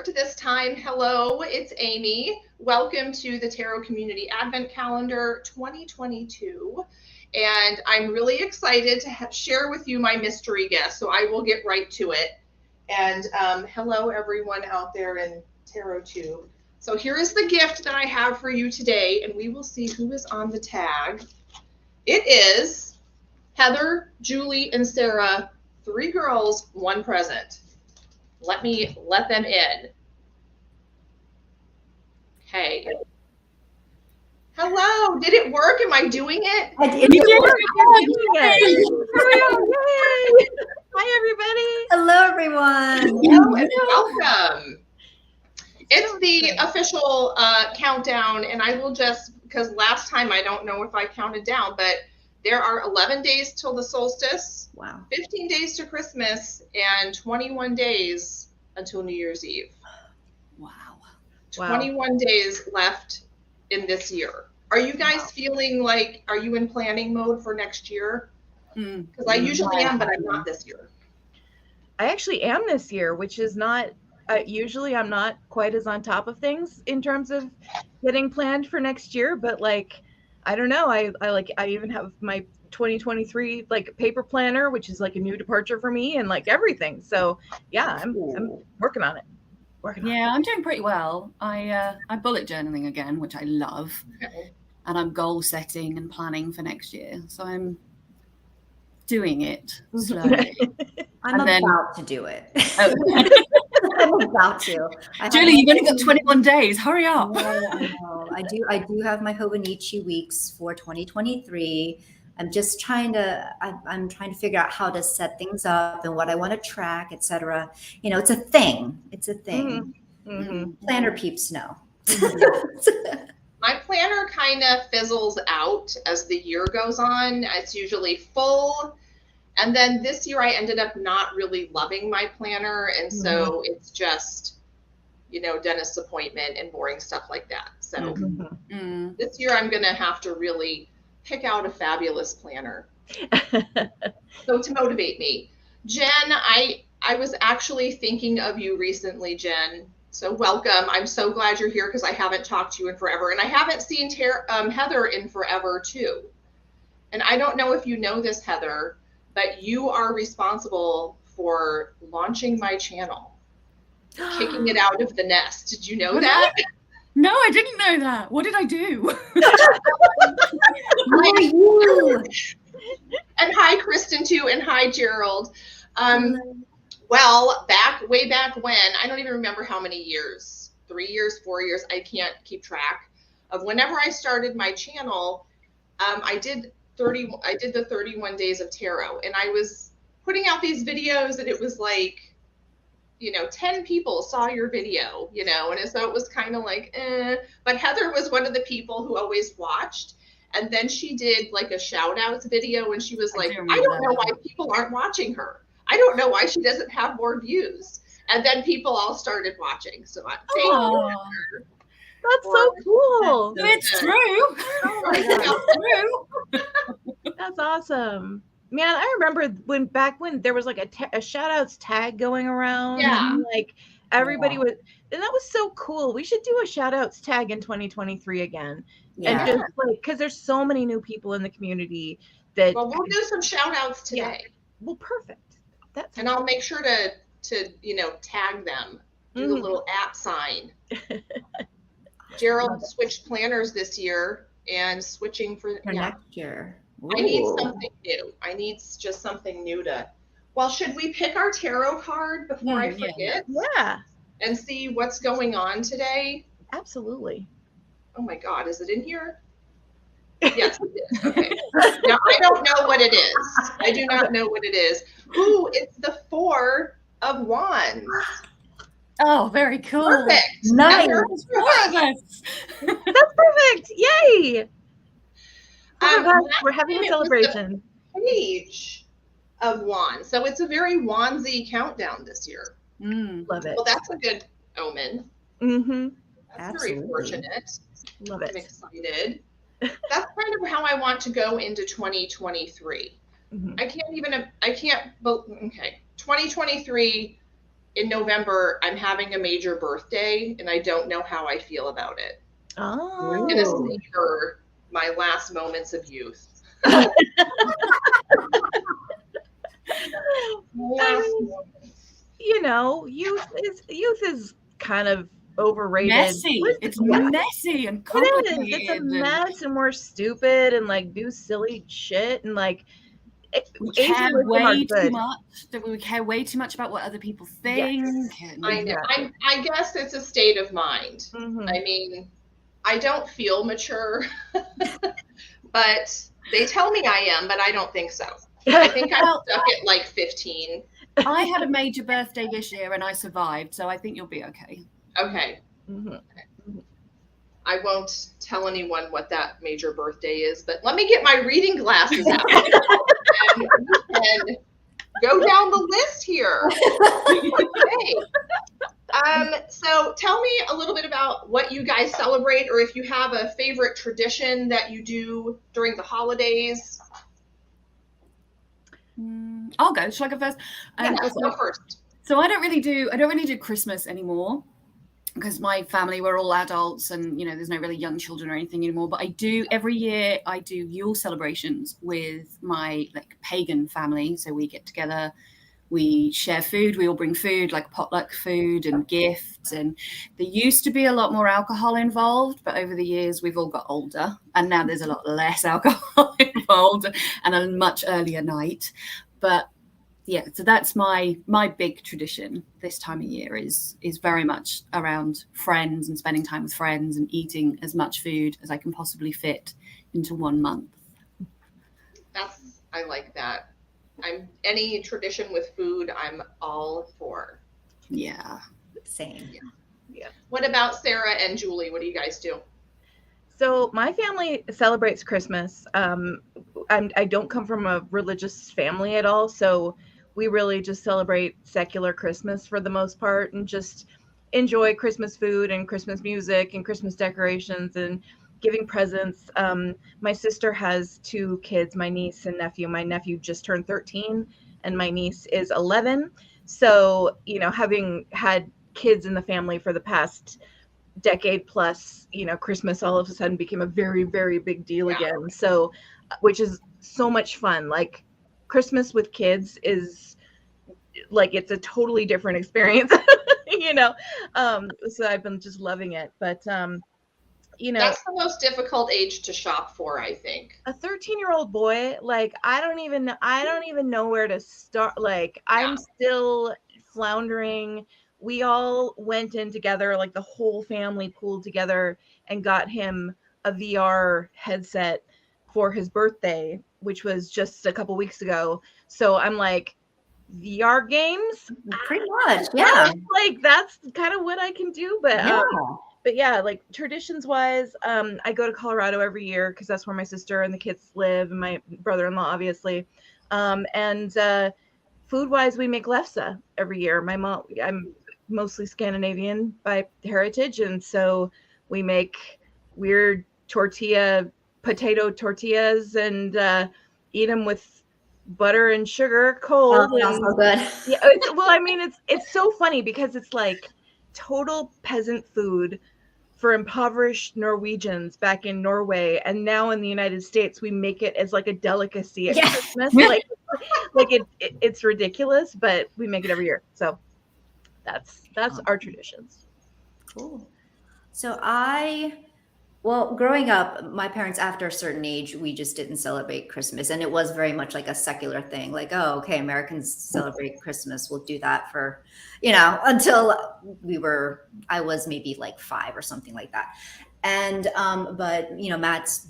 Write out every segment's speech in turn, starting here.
script this time. Hello, it's Amy. Welcome to the Tarot Community Advent Calendar 2022. And I'm really excited to share with you my mystery guest, so I will get right to it. And hello, everyone out there in TarotTuber. So here is the gift that I have for you today, and we will see who is on the tag. It is Heather, Julie, and Sarah, 3 girls, 1 present. Let me let them in. Okay. Hello. Did it work? Am I doing it? I did. Hi, everybody. Hello, everyone. Hello and welcome. It's the official countdown, and I will just, because last time I don't know if I counted down, but there are 11 days till the solstice. Wow. 15 days to Christmas, and 21 days until New Year's Eve. Wow. 21 days left in this year. Are you guys feeling like, are you in planning mode for next year? Because I usually am, but I'm not this year. I actually am this year, which is not, usually I'm not quite as on top of things in terms of getting planned for next year, but like, I don't know. I even have my 2023 like paper planner, which is like a new departure for me and like everything. So yeah, I'm working on it. I'm doing pretty well. I'm bullet journaling again, which I love. Okay. And I'm goal setting and planning for next year. So I'm doing it slowly. I'm about to do it. Oh. I'm about to. Julie, you've only got 21 days. Hurry up. I know. I do have my Hobonichi weeks for 2023. I'm just trying to, I'm trying to figure out how to set things up and what I want to track, etc. You know, it's a thing. It's a thing. Planner peeps know. My planner kind of fizzles out as the year goes on. It's usually full. And then this year I ended up not really loving my planner. And so it's just, you know, dentist appointment and boring stuff like that. So this year I'm going to have to really pick out a fabulous planner. So to motivate me. Jen, I was actually thinking of you recently, Jen. So welcome. I'm so glad you're here because I haven't talked to you in forever. And I haven't seen Heather in forever too. And I don't know if you know this, Heather, but you are responsible for launching my channel, kicking it out of the nest. Did you know that? No, I didn't know that. What did I do? And hi, Kristen, too, and hi, Gerald. Well, way back when, I don't even remember how many years, 3 years, 4 years, I can't keep track of whenever I started my channel. I did the 31 days of tarot, and I was putting out these videos, and it was like, you know, 10 people saw your video, you know, and so it was kind of like, but Heather was one of the people who always watched. And then she did like a shout outs video, and she was like, I don't know why people aren't watching her. I don't know why she doesn't have more views. And then people all started watching. So I thank you. That's so cool. It's true. Oh my God. That's awesome. Man, I remember back when there was like a shout outs tag going around. Yeah. And like everybody was, and that was so cool. We should do a shout outs tag in 2023 again. Yeah. And just like, because there's so many new people in the community that. Well, we'll do some shout outs today. Yeah. Well, perfect. And I'll make sure to you know, tag them. Do the little @ sign. Gerald switched planners this year and switching for next year. Ooh. I need something new. I need just something new to. Well, should we pick our tarot card before I forget? Yeah. And see what's going on today? Absolutely. Oh my God, is it in here? Yes, it is. Okay. Now I don't know what it is. I do not know what it is. Ooh, it's the 4 of Wands. Oh, very cool. Perfect. Nice. There's 4 of us. That's perfect. Yay. We're having a celebration. Page of Wands. So it's a very Wandsy countdown this year. Love it. Well, that's a good omen. That's very fortunate. Love it. I'm excited. That's kind of how I want to go into 2023. Okay. 2023, in November, I'm having a major birthday, and I don't know how I feel about it. Oh. I'm going to savor my last moments of youth. You know, youth is kind of overrated. Messy. It's messy and complicated. It is. It's a mess, and we're stupid and like do silly shit and like we care way too much. We care way too much about what other people think. Yes. I know. I guess it's a state of mind. Mm-hmm. I mean, I don't feel mature, but they tell me I am, but I don't think so. I think I'm stuck at like 15. I had a major birthday this year and I survived, so I think you'll be okay. Okay. Mm-hmm. I won't tell anyone what that major birthday is, but let me get my reading glasses out and go down the list here. Okay. So tell me a little bit about what you guys celebrate, or if you have a favorite tradition that you do during the holidays. I'll go. Shall I go first? Go first. So I don't really do Christmas anymore because my family, we're all adults and, you know, there's no really young children or anything anymore. But I do every year. I do Yule celebrations with my like pagan family. So we get together. We share food. We all bring food, like potluck food and gifts. And there used to be a lot more alcohol involved, but over the years we've all got older, and now there's a lot less alcohol involved and a much earlier night. But yeah, so that's my big tradition this time of year is very much around friends and spending time with friends and eating as much food as I can possibly fit into 1 month. I like that. Any tradition with food, I'm all for. Yeah. Same. Yeah. What about Sarah and Julie? What do you guys do? So my family celebrates Christmas. I don't come from a religious family at all, so we really just celebrate secular Christmas for the most part and just enjoy Christmas food and Christmas music and Christmas decorations and giving presents. My sister has 2 kids, my niece and nephew. My nephew just turned 13 and my niece is 11. So, you know, having had kids in the family for the past decade plus, you know, Christmas all of a sudden became a very, very big deal again. So, which is so much fun. Like Christmas with kids is like, it's a totally different experience, you know? So I've been just loving it, but, you know, that's the most difficult age to shop for, I think. A 13-year-old boy, like I don't even know where to start. Like I'm still floundering. We all went in together, like the whole family pooled together and got him a VR headset for his birthday, which was just a couple weeks ago. So I'm like, VR games? Pretty much, yeah. Like that's kind of what I can do, but yeah, like traditions wise, I go to Colorado every year because that's where my sister and the kids live and my brother-in-law, obviously. And food wise, we make lefse every year. My mom, I'm mostly Scandinavian by heritage. And so we make weird potato tortillas and eat them with butter and sugar cold. Oh, sounds so good. Yeah, well, I mean, it's so funny because it's like total peasant food for impoverished Norwegians back in Norway, and now in the United States we make it as like a delicacy at Christmas. It's ridiculous, but we make it every year. So that's our traditions. Cool. So growing up, my parents, after a certain age, we just didn't celebrate Christmas. And it was very much like a secular thing. Like, oh, okay, Americans celebrate Christmas. We'll do that for, until I was maybe like 5 or something like that. And, but, Matt's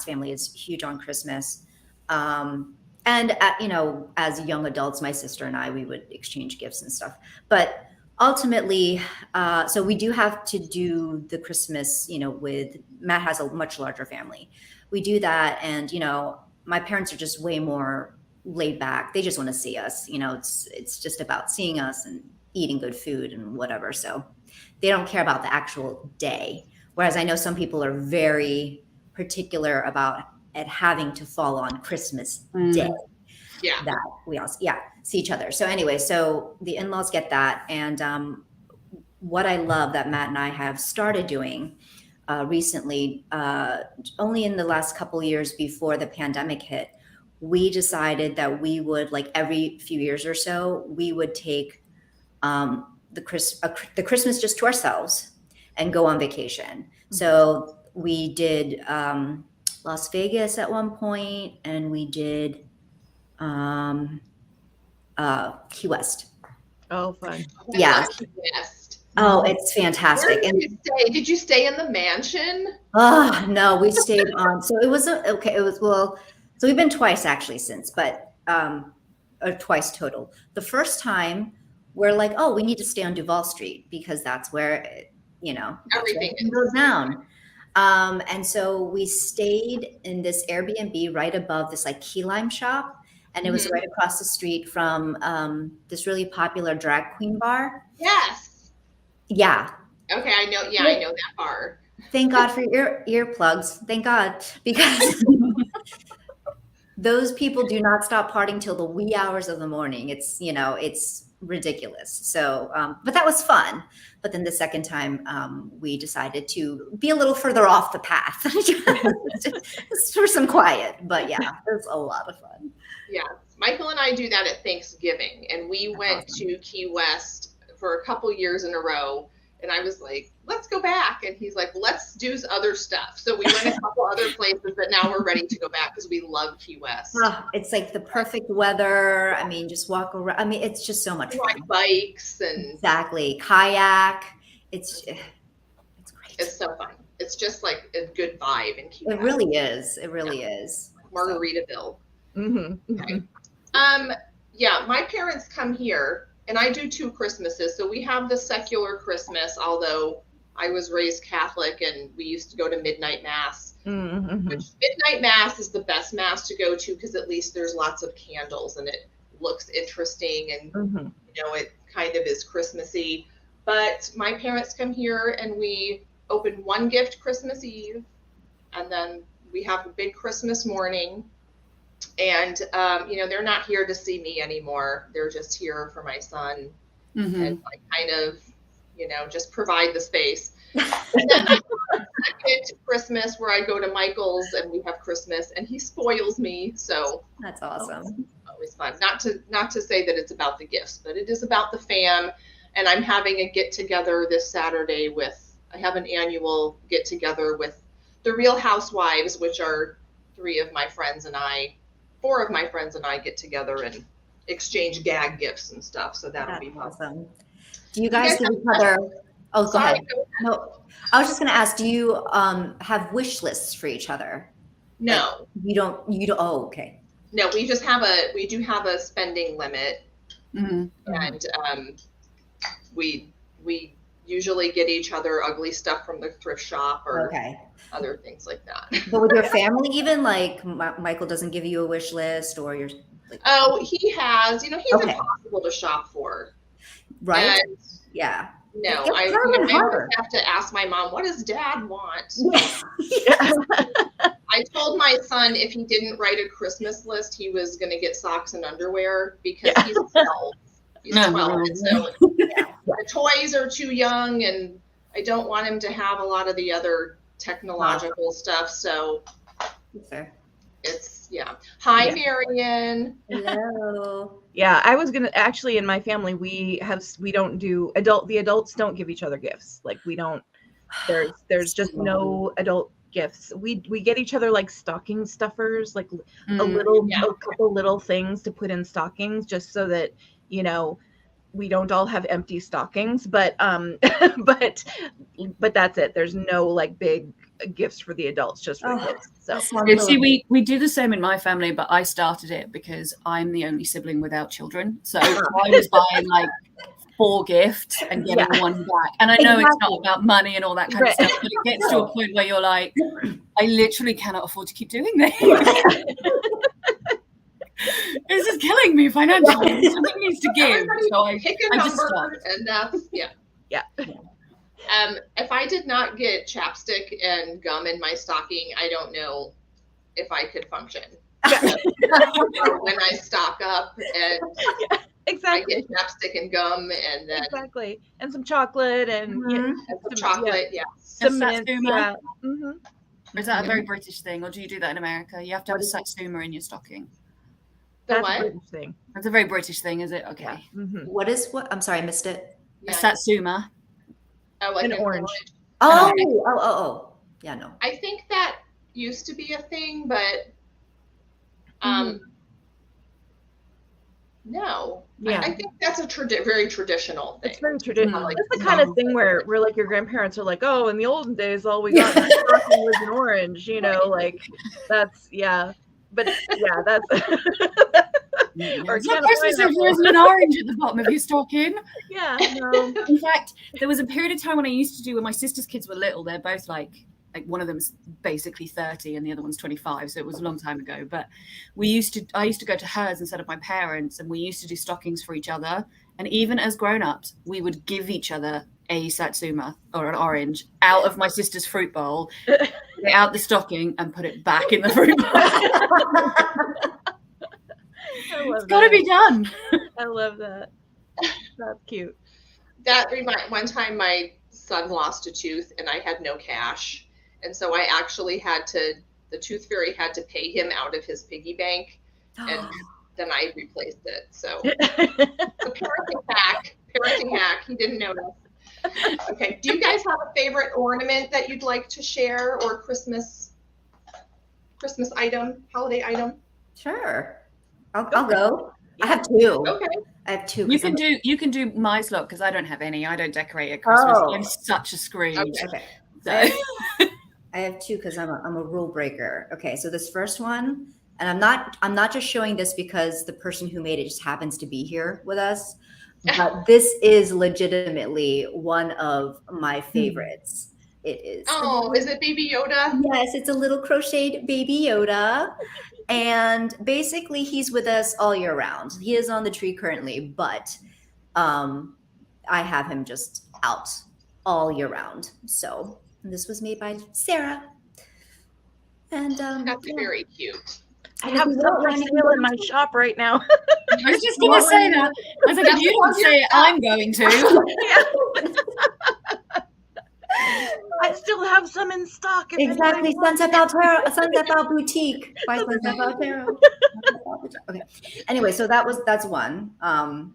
family is huge on Christmas. And, as young adults, my sister and I, we would exchange gifts and stuff. But ultimately, so we do have to do the Christmas, with Matt has a much larger family. We do that. And, my parents are just way more laid back. They just want to see us, it's just about seeing us and eating good food and whatever. So they don't care about the actual day. Whereas I know some people are very particular about it having to fall on Christmas Day. Yeah. that we also see each other. So anyway, so the in-laws get that, and what I love that Matt and I have started doing recently, only in the last couple of years before the pandemic hit, we decided that we would, like, every few years or so, we would take the Christmas just to ourselves and go on vacation. So we did Las Vegas at one point, and we did Key West. Oh, fun. Yeah. West. Oh, it's Where fantastic. did you stay? Did you stay in the mansion? Oh, no, we stayed on. So it was okay. It was, well, so we've been twice actually since, but or twice total. The first time we're like, oh, we need to stay on Duval Street because that's where, Everything goes down. And so we stayed in this Airbnb right above this like key lime shop. And it was right across the street from this really popular drag queen bar. Yes. Yeah. Okay, I know. Yeah, I know that bar. Thank God for your earplugs. Thank God, because those people do not stop partying till the wee hours of the morning. It's ridiculous. So, but that was fun. But then the second time, we decided to be a little further off the path, just for some quiet. But yeah, it was a lot of fun. Yeah, Michael and I do that at Thanksgiving, and we went to Key West for a couple years in a row. And I was like, let's go back. And he's like, let's do other stuff. So we went a couple other places, but now we're ready to go back because we love Key West. Oh, it's like the perfect weather. I mean, just walk around. I mean, it's just so much fun. Like bikes and exactly kayak. It's great. It's so fun. It's just like a good vibe in Key West. It really is. It really is. Margaritaville. Mm-hmm. Okay. Yeah, my parents come here. And I do 2 Christmases. So we have the secular Christmas, although I was raised Catholic and we used to go to midnight mass. Mm-hmm. Which midnight mass is the best mass to go to because at least there's lots of candles and it looks interesting and it kind of is Christmassy. But my parents come here and we open one gift Christmas Eve, and then we have a big Christmas morning. And, they're not here to see me anymore. They're just here for my son and like kind of, just provide the space. And then I have a second Christmas where I go to Michael's and we have Christmas and he spoils me. So that's awesome. Always fun. Not to say that it's about the gifts, but it is about the fam. And I'm having a get together this Saturday I have an annual get together with the Real Housewives, which are 4 of my friends and I get together and exchange gag gifts and stuff. So that'll be fun. Awesome. Do you guys give each other? Oh, go ahead. No, I was just going to ask. Do you have wish lists for each other? No, you don't. Oh, okay. No, we do have a spending limit, and we usually get each other ugly stuff from the thrift shop or other things like that. But with your family, even like Michael doesn't give you a wish list, or you're like, oh, he has. He's impossible to shop for. Right. And yeah. No, I always have to ask my mom, what does Dad want? I told my son if he didn't write a Christmas list, he was going to get socks and underwear because he's 12. He's 12. And so the toys are too young, and I don't want him to have a lot of the other technological stuff. So it's, Hi, Marion. Hello. Yeah, I was gonna actually, in my family, we don't do the adults don't give each other gifts. Like we don't. There's just no adult gifts. We get each other like stocking stuffers, like a couple little things to put in stockings, just so that we don't all have empty stockings. But but that's it. There's no like big gifts for the adults, just for the kids. So see, we do the same in my family, but I started it because I'm the only sibling without children. So I was buying like 4 gifts and getting one back. And I know it's not about money and all that kind of stuff, but it gets to a point where you're like, I literally cannot afford to keep doing this. This is killing me financially. Something needs to give. So I pick a number, and that's if I did not get chapstick and gum in my stocking, I don't know if I could function. Or when I stock up and I Exactly. get chapstick and gum, and then Exactly. And some chocolate and Mhm. some chocolate. Yes. some And mints. Satsuma? Yeah. Mm-hmm. Or is that a very British thing, or do you do that in America? You have to have a What is it? satsuma in your stocking. The That's a what? British thing. That's a very British thing, is it? Okay. Yeah. Mm-hmm. What is what? I'm sorry, I missed it. A Yeah. satsuma. Oh, like An an orange. Oh. Yeah, no. I think that used to be a thing, but Mhm. no. Yeah. I think that's a very traditional thing. It's very traditional. Mm. It's the kind of thing where like your grandparents are like, oh, in the olden days, all we got in our stocking was an orange, you know, like that's, yeah. But yeah, that's. Or It's not can of Christmas if pineapple. there isn't an orange at the bottom of your stocking. Yeah, no. In fact, there was a period of time when I used to do when my sister's kids were little. They're both like one of them's basically 30 and the other one's 25, so it was a long time ago. But I used to go to hers instead of my parents, and we used to do stockings for each other. And even as grown-ups, we would give each other a satsuma or an orange out of my sister's fruit bowl, get out the stocking, and put it back in the fruit bowl. It's got to be done. I love that. That's cute. That one time my son lost a tooth and I had no cash. And so I actually the tooth fairy had to pay him out of his piggy bank. And then I replaced it. So the parenting hack. He didn't notice. Okay. Do you guys have a favorite ornament that you'd like to share, or Christmas item, holiday item? Sure. I'll go. I have two. Okay. I have two. You can do my slot because I don't have any. I don't decorate at Christmas. Oh. I'm such a Scrooge. Okay. So. I have two because I'm a rule breaker. Okay, so this first one, and I'm not just showing this because the person who made it just happens to be here with us, but this is legitimately one of my favorites. It is. Oh, is it Baby Yoda? Yes, it's a little crocheted Baby Yoda. And basically he's with us all year round. He is on the tree currently, but I have him just out all year round. So this was made by Sarah. And That's very cute. I have some for sale in my shop right now. I was just going to say that. I was like, if you don't say it, I'm going to. I still have some in stock. Exactly. Sunset Belle Boutique by Sunset Belle Tarot. Okay. Anyway, so that's one. And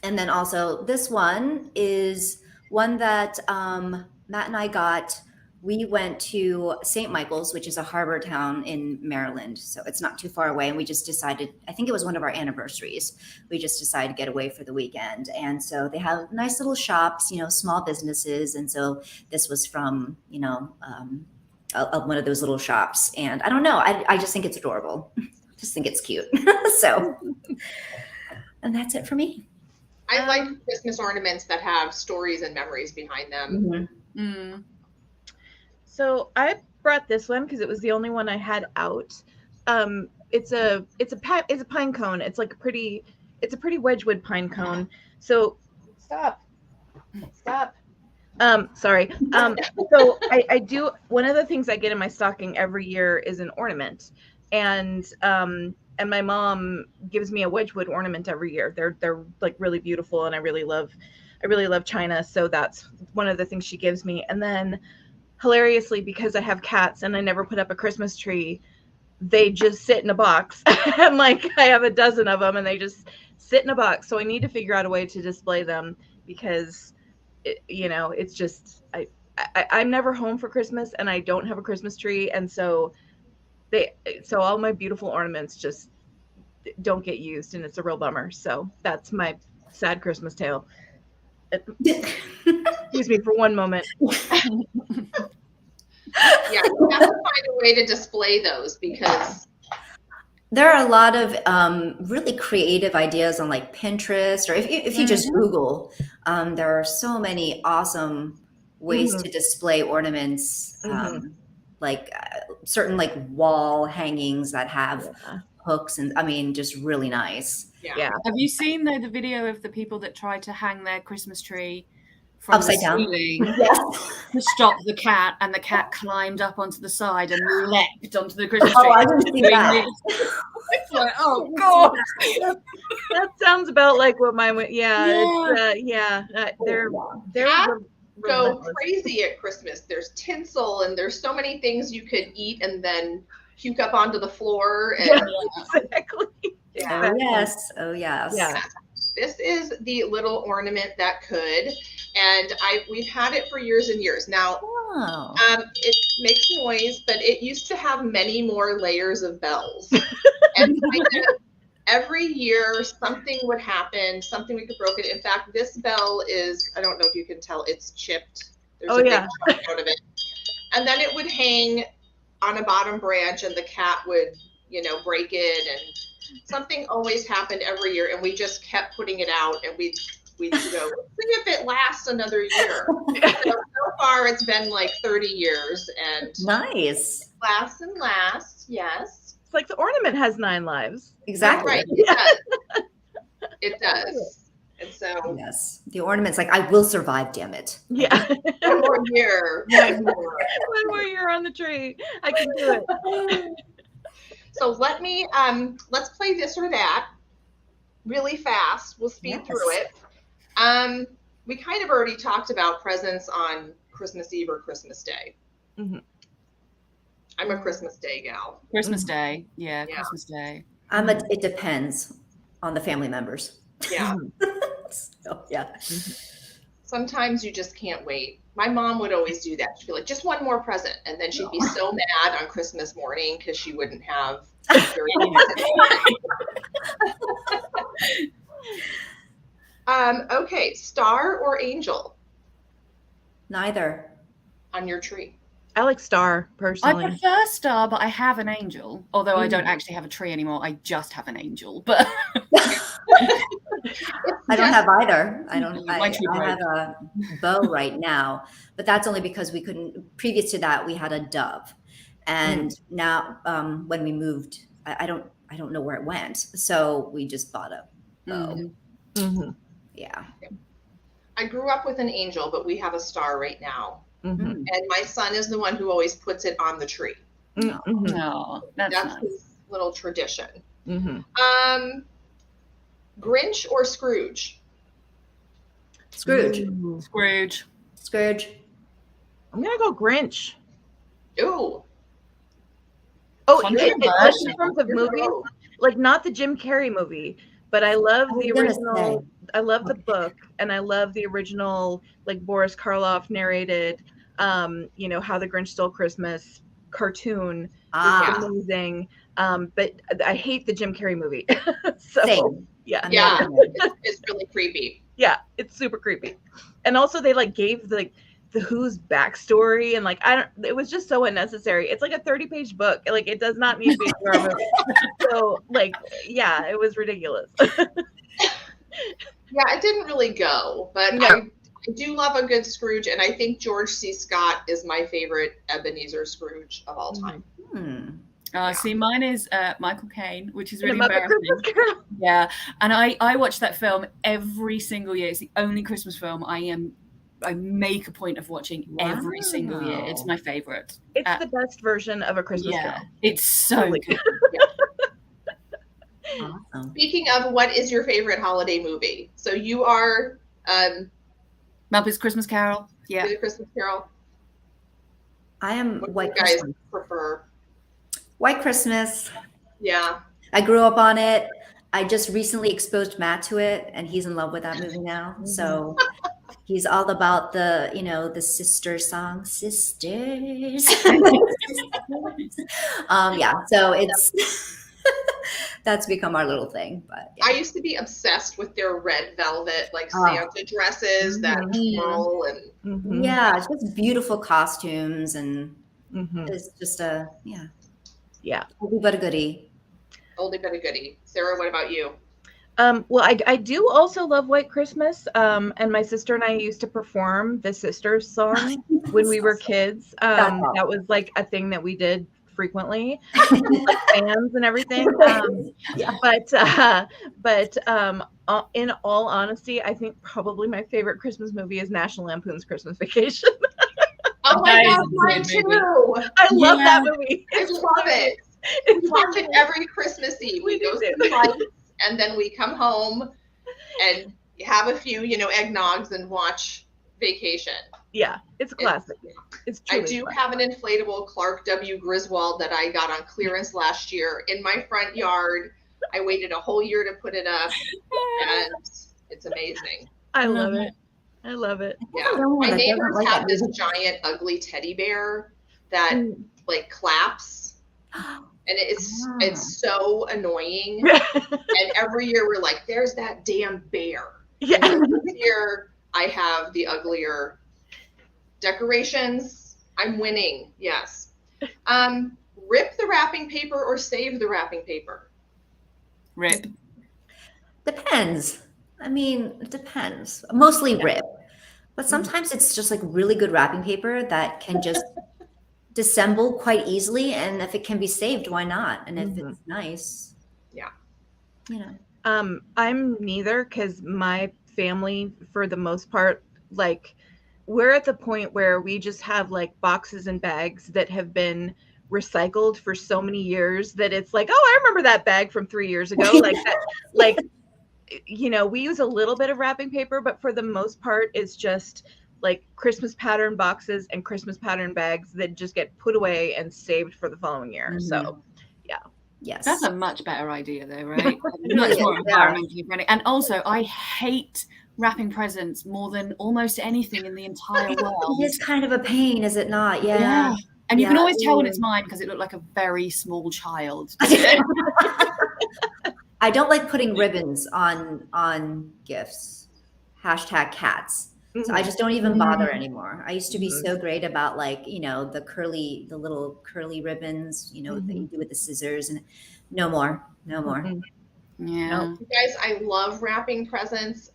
then also this one is one that Matt and I got. We went to St. Michael's, which is a harbor town in Maryland. So it's not too far away. And we just decided, I think it was one of our anniversaries. We just decided to get away for the weekend. And so they have nice little shops, small businesses. And so this was from, one of those little shops. And I don't know, I just think it's adorable. Just think it's cute. So, and that's it for me. I like Christmas ornaments that have stories and memories behind them. Mm-hmm. Mm. So I brought this one because it was the only one I had out. It's a pine cone. It's like a pretty Wedgwood pine cone. So stop. Sorry. So I do, one of the things I get in my stocking every year is an ornament, and my mom gives me a Wedgwood ornament every year. They're like really beautiful, and I really love China. So that's one of the things she gives me. And then hilariously, because I have cats and I never put up a Christmas tree, they just sit in a box. And like I have a dozen of them and they just sit in a box. So I need to figure out a way to display them because it's just I'm never home for Christmas and I don't have a Christmas tree, and so all my beautiful ornaments just don't get used, and it's a real bummer. So that's my sad Christmas tale. Excuse me for one moment. Yeah, you have to find a way to display those because there are a lot of really creative ideas on like Pinterest, or if you just Google, there are so many awesome ways to display ornaments, like certain like wall hangings that have hooks, and I mean, just really nice. Yeah. Have you seen the video of the people that tried to hang their Christmas tree from Upside the down. ceiling Yes. to stop the cat, and the cat climbed up onto the side and leapt onto the Christmas tree. Oh, I didn't see that. It's like, oh god. That sounds about like what mine went. Yeah, Yeah. they're Cats go relentless. crazy at Christmas. There's tinsel and there's so many things you could eat and then puke up onto the floor. And Exactly. yeah. Oh yes. Oh yes. Yeah. This is the little ornament that could, and we've had it for years and years. Now, Oh. it makes noise, but it used to have many more layers of bells. And every year something would happen, something we could broke it. In fact, this bell is, I don't know if you can tell, it's chipped. There's a big chunk out of it. And then it would hang on a bottom branch and the cat would, break it, and something always happened every year, and we just kept putting it out, and we'd go, let's see if it lasts another year. So far it's been like 30 years, and Nice. lasts and lasts. Yes. It's like the ornament has 9 lives. Exactly. Right. It does. It does. And so Yes. The ornament's like, I will survive, damn it. Yeah. one more year. One more year on the tree. I can do it. So let's play this or that really fast. We'll speed through it. We kind of already talked about presents on Christmas Eve or Christmas Day. Mm-hmm. I'm a Christmas Day gal. Christmas Day. Yeah, Christmas Day. It depends on the family members. Yeah. So, yeah. Sometimes you just can't wait. My mom would always do that. She'd be like, just one more present. And then she'd be so mad on Christmas morning because she wouldn't have okay, star or angel Neither. on your tree? I like star I personally. prefer star, but I have an angel. Although I don't actually have a tree anymore. I just have an angel. But I don't have either. I My tree have a bow right now, but that's only because we couldn't. Previous to that, we had a dove, and now when we moved, I don't know where it went, so we just bought a bow. Mm-hmm. Yeah. I grew up with an angel, but we have a star right now. Mm-hmm. And my son is the one who always puts it on the tree. Mm-hmm. oh, that's That's nice. his little tradition. Mm-hmm. Grinch or Scrooge? Scrooge. Ooh. Scrooge. Scrooge. I'm gonna go Grinch. Ooh. Oh, Controversial. in terms of movies, like not the Jim Carrey movie, but I love the original. I love the book, and I love the original, like Boris Karloff narrated, How the Grinch Stole Christmas cartoon. It's amazing. But I hate the Jim Carrey movie. So Same. yeah, Yeah, it's really creepy. yeah, it's super creepy. And also they like gave the Who's backstory, and like it was just so unnecessary. It's like a 30-page book. Like it does not need to be a horror movie. So like, yeah, it was ridiculous. Yeah, it didn't really go, but No. I do love a good Scrooge, and I think George C. Scott is my favorite Ebenezer Scrooge of all time. See, mine is Michael Caine, which is The really Muppet embarrassing. Christmas Carol. Yeah, and I watch that film every single year. It's the only Christmas film I make a point of watching every single year. It's my favorite. It's the best version of a Christmas Yeah, Carol. it's so Totally. good. Awesome. Speaking of, what is your favorite holiday movie? So you are Muppets Christmas Carol. Yeah. the Christmas Carol. I am What do White you guys Christmas. prefer? White Christmas. Yeah. I grew up on it. I just recently exposed Matt to it, and he's in love with that movie now. So he's all about the sister song, sisters. Yeah. So it's that's become our little thing. But yeah. I used to be obsessed with their red velvet, like Santa dresses, that twirl, and Mm-hmm. Yeah, it's just beautiful costumes, and Mm-hmm. it's just yeah, Yeah. but a goodie. oldie but a goodie. Sarah, what about you? Well, I do also love White Christmas. And my sister and I used to perform the Sisters song when we were kids. That was like a thing that we did frequently, like fans and everything. Yeah. But in all honesty, I think probably my favorite Christmas movie is National Lampoon's Christmas Vacation. Oh my That is God, a mine good too. I love Yeah. that movie. I love it. It's We watch it every Christmas Eve. We We go do see lights, and then we come home and have a few, eggnogs and watch Vacation. Yeah, it's a classic. It's I truly do classic. have an inflatable Clark W. Griswold that I got on clearance last year in my front yard. I waited a whole year to put it up, and it's amazing. I love it. I love it. Yeah. I don't My that doesn't neighbors like have that this movie. giant, ugly teddy bear that like claps, and it's so annoying. And every year we're like, "There's that damn bear." Yeah. And so this year I have the uglier decorations. I'm winning. Yes. Rip the wrapping paper or save the wrapping paper? Rip. Depends. I mean, it depends. Mostly rip. But sometimes it's just like really good wrapping paper that can just disassemble quite easily. And if it can be saved, why not? And if it's nice. Yeah. I'm neither, because my family, for the most part, like, we're at the point where we just have like boxes and bags that have been recycled for so many years that it's like, oh, I remember that bag from 3 years ago. Like that, like, we use a little bit of wrapping paper, but for the most part, it's just like Christmas pattern boxes and Christmas pattern bags that just get put away and saved for the following year. So, yeah. Yes. That's a much better idea, though, right? It Much really more is, environmentally friendly. And also, I hate wrapping presents more than almost anything in the entire world. It is kind of a pain, is it not? Yeah. Yeah. And you can always tell when Ooh. it's mine because it looked like a very small child. I don't like putting ribbons on gifts. #cats. So I just don't even bother anymore. I used to be so great about like, the little curly ribbons, that you do with the scissors, and no more. Yeah. You guys, I love wrapping presents.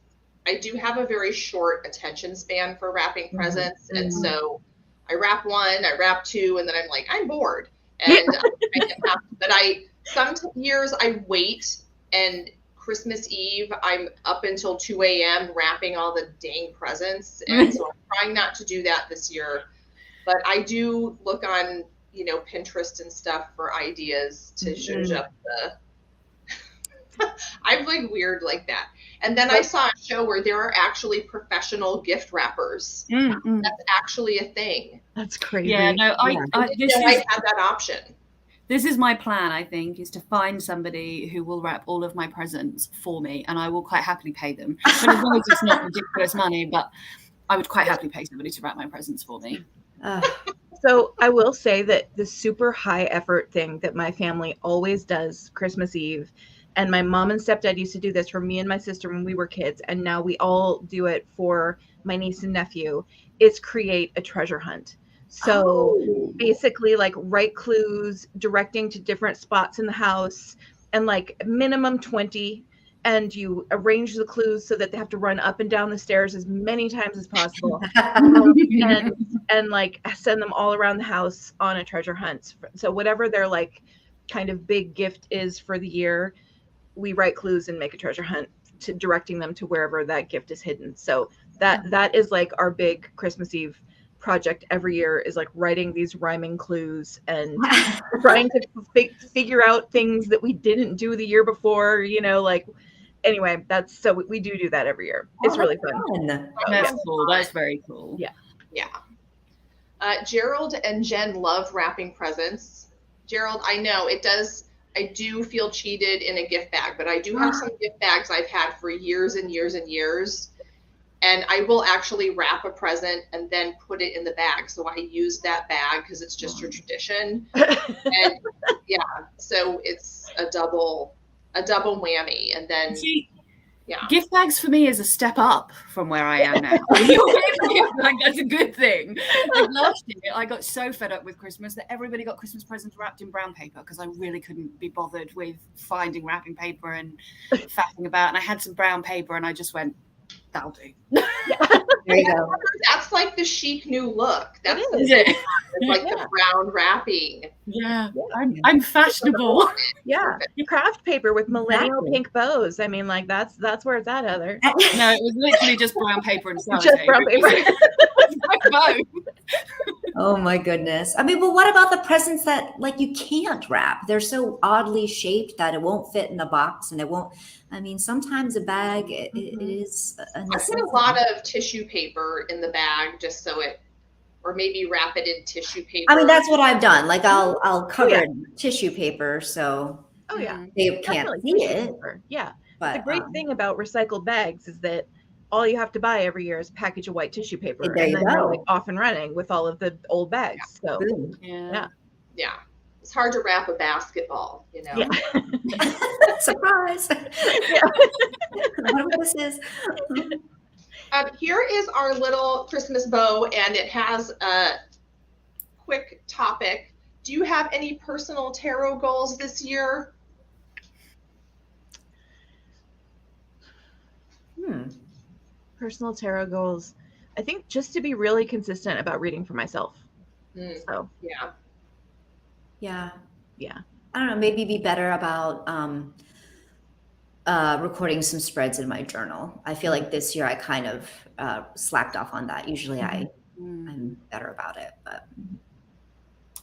I do have a very short attention span for wrapping presents. And so I wrap one, I wrap two, and then I'm like, I'm bored. And some years I wait, and Christmas Eve, I'm up until 2 a.m. wrapping all the dang presents. And so I'm trying not to do that this year. But I do look on, Pinterest and stuff for ideas to zhuzh up the... I'm like weird like that. And then I saw a show where there are actually professional gift wrappers. That's actually a thing. That's crazy. Yeah, no, I had that option. This is my plan, I think, is to find somebody who will wrap all of my presents for me, and I will quite happily pay them. But as long as it's not ridiculous money, but I would quite happily pay somebody to wrap my presents for me. So I will say that the super high effort thing that my family always does Christmas Eve, and my mom and stepdad used to do this for me and my sister when we were kids, and now we all do it for my niece and nephew, is create a treasure hunt. So basically like write clues, directing to different spots in the house, and like minimum 20. And you arrange the clues so that they have to run up and down the stairs as many times as possible. and like send them all around the house on a treasure hunt. So whatever their like kind of big gift is for the year, we write clues and make a treasure hunt to directing them to wherever that gift is hidden. So that is like our big Christmas Eve project every year, is like writing these rhyming clues and trying to figure out things that we didn't do the year before, anyway, that's so we do that every year. It's really fun. That's cool. That's very cool. Yeah. Gerald and Jen love wrapping presents. Gerald, I know I do feel cheated in a gift bag, but I do have some gift bags I've had for years and years and years. And I will actually wrap a present and then put it in the bag. So I use that bag because it's just a tradition. And so it's a double whammy. And then gift bags for me is a step up from where I am now. That's a good thing. Like last year, I got so fed up with Christmas that everybody got Christmas presents wrapped in brown paper because I really couldn't be bothered with finding wrapping paper and faffing about. And I had some brown paper and I just went, that'll do. There you go. That's like the chic new look. That's the Yeah. it's like the brown wrapping. Yeah, I'm fashionable. Yeah, craft paper with millennial Exactly. pink bows. I mean, like that's where it's at, Heather. No, it was literally just brown paper and sellotape. Just brown paper. Oh my goodness. I mean, but what about the presents that like you can't wrap? They're so oddly shaped that it won't fit in a box and it won't. I mean, sometimes a bag it is a I put necessity. a lot of tissue paper in the bag just so it, or maybe wrap it in tissue paper. I mean, that's what I've done. Like I'll cover it in tissue paper so Oh yeah, they can't definitely see tissue it. paper. Yeah, But the great thing about recycled bags is that all you have to buy every year is a package of white tissue paper, There and you then you're go. like off and running with all of the old bags. So boom. Yeah. Yeah. It's hard to wrap a basketball, you know. yeah, Surprise. yeah. I wonder what this is. Here is our little Christmas bow, and it has a quick topic. Do you have any personal tarot goals this year? Personal tarot goals. I think just to be really consistent about reading for myself. So Yeah. Yeah. yeah. I don't know, maybe be better about recording some spreads in my journal. I feel like this year I kind of slacked off on that. Usually I'm better about it, but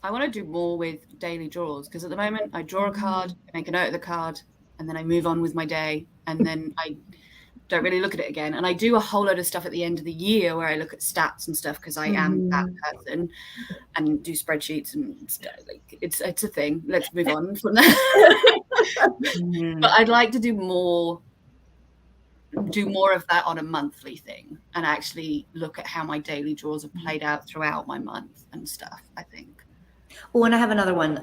I want to do more with daily draws because at the moment I draw a card, I make a note of the card, and then I move on with my day, and then I don't really look at it again. And I do a whole load of stuff at the end of the year where I look at stats and stuff because I am that person and do spreadsheets and stuff. Like it's a thing. Let's move on from that. But I'd like to do more of that on a monthly thing and actually look at how my daily draws have played out throughout my month and stuff, I think. Well, and I have another one.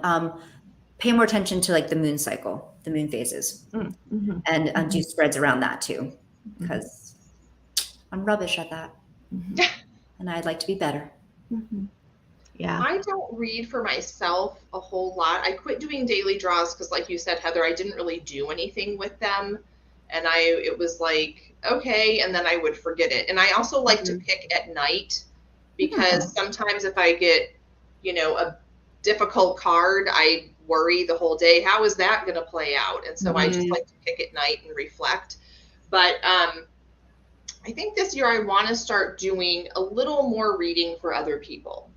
Pay more attention to like the moon cycle, the moon phases, and do spreads around that too, because I'm rubbish at that, and I'd like to be better. Yeah. I don't read for myself a whole lot. I quit doing daily draws because, like you said, Heather, I didn't really do anything with them, and it was like, okay, and then I would forget it. And I also like to pick at night because sometimes if I get, a difficult card, I worry the whole day, how is that going to play out? And so I just like to pick at night and reflect. But I think this year I want to start doing a little more reading for other people.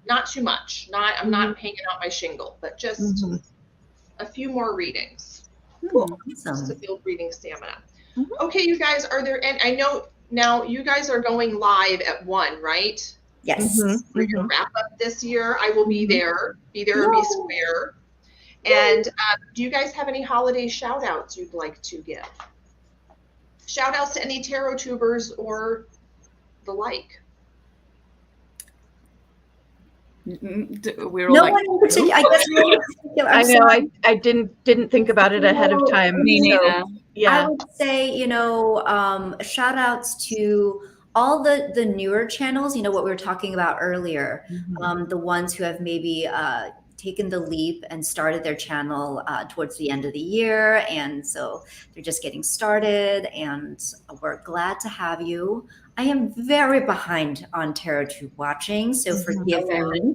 Not too much. I'm not hanging out my shingle, but just a few more readings. Cool. Just to build reading stamina. Okay, you guys, are there, and I know now you guys are going live at 1, right? Yes. For your wrap up this year. I will be there. Be there or be square. And do you guys have any holiday shout outs you'd like to give? Shout outs to any TarotTubers or the like. We're all No like, one in particular. I guess no one in particular. I know. I didn't think about it ahead of time. me neither. Yeah. I would say, shout outs to all the newer channels, what we were talking about earlier, the ones who have maybe taken the leap and started their channel towards the end of the year. And so they're just getting started, and we're glad to have you. I am very behind on TarotTube watching, so forgive me.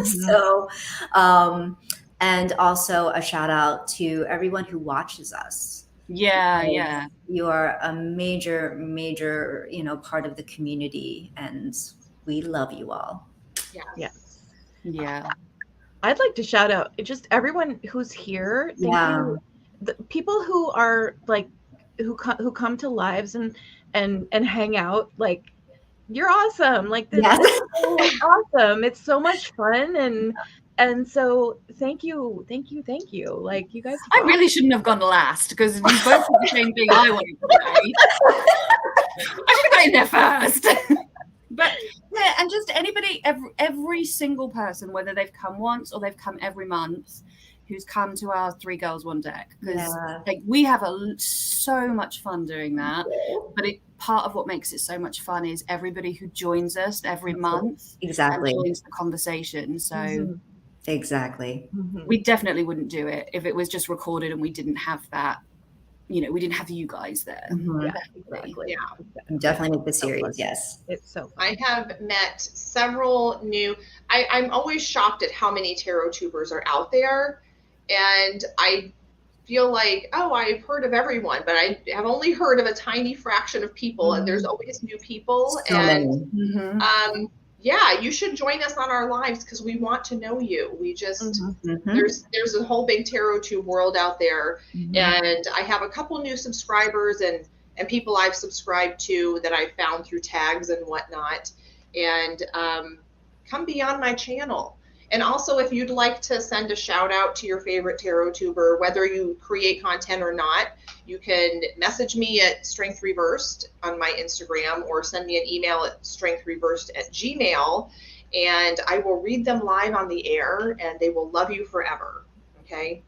So, and also a shout out to everyone who watches us. Yeah. You are a major, part of the community, and we love you all. Yeah. I'd like to shout out just everyone who's here. Thank you. The people who are like, who come to lives and hang out. Like, you're awesome. Like, this is so awesome. It's so much fun, and so thank you. Like, you guys. I really shouldn't have gone last because you both said the same thing I wanted to say. I should have got in there first. But yeah, and just anybody, every single person, whether they've come once or they've come every month, who's come to our 3 Girls 1 Deck, because we have so much fun doing that. But part of what makes it so much fun is everybody who joins us every month, and joins the conversation. So exactly, we definitely wouldn't do it if it was just recorded and we didn't have that you know, we didn't have you guys there. Mhm. Yeah, exactly. Yeah. Definitely make the So series. fun. Yes. It's so fun. I have met several new, I'm always shocked at how many tarot tubers are out there. And I feel like, oh, I've heard of everyone, but I have only heard of a tiny fraction of people, and there's always new people. So And many. yeah, you should join us on our lives because we want to know you. We just Mhm. there's a whole big tarot tube world out there, Mhm. and I have a couple new subscribers and people I've subscribed to that I found through tags and whatnot. And come be on my channel. And also, if you'd like to send a shout out to your favorite tarot tuber, whether you create content or not, you can message me at Strength Reversed on my Instagram, or send me an email at strengthreversed@gmail.com, and I will read them live on the air, and they will love you forever. Okay.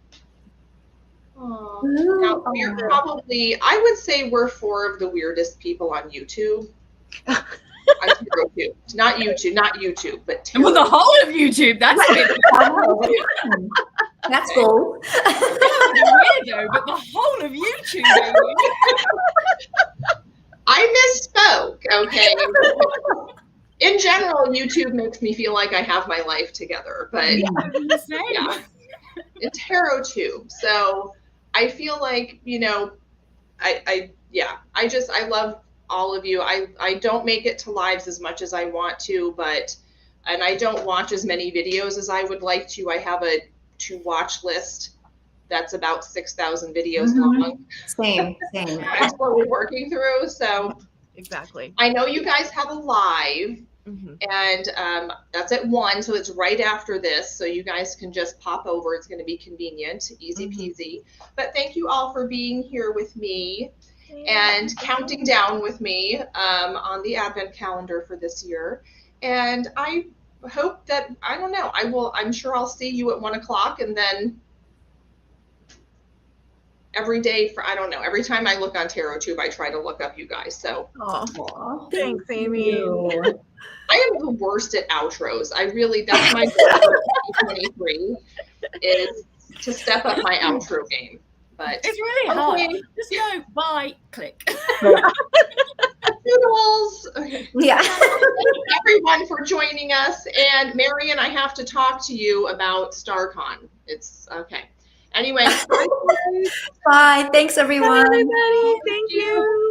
Now, we're probably, I would say we're 4 of the weirdest people on YouTube. On TarotTube. Not YouTube, but tarot. Well, the whole of YouTube, that's a bit That's cool. weirdo, but the whole of YouTube, baby. I misspoke, okay? In general, YouTube makes me feel like I have my life together, but yeah, it's TarotTube. So I feel like, you know, I love all of you. I don't make it to lives as much as I want to, and I don't watch as many videos as I would like to. I have a to watch list that's about 6,000 videos long. Same. That's what we're working through. So Exactly. I know you guys have a live, and that's at 1, so it's right after this. So you guys can just pop over. It's going to be convenient, easy peasy. But thank you all for being here with me and counting down with me on the advent calendar for this year. And I hope that, I don't know, I'm sure I'll see you at 1 o'clock, and then every day for, I don't know, every time I look on TarotTube, I try to look up you guys. So Thanks, Amy. I am the worst at outros. That's my goal for 2023 is to step up my outro game. But it's really hard. Just go, bye, click. Toodles. Okay. Yeah. Thank you everyone for joining us. And Marion, I have to talk to you about StarCon. It's okay. Anyway. Bye. Thanks, everyone. Bye, everybody. Thank you.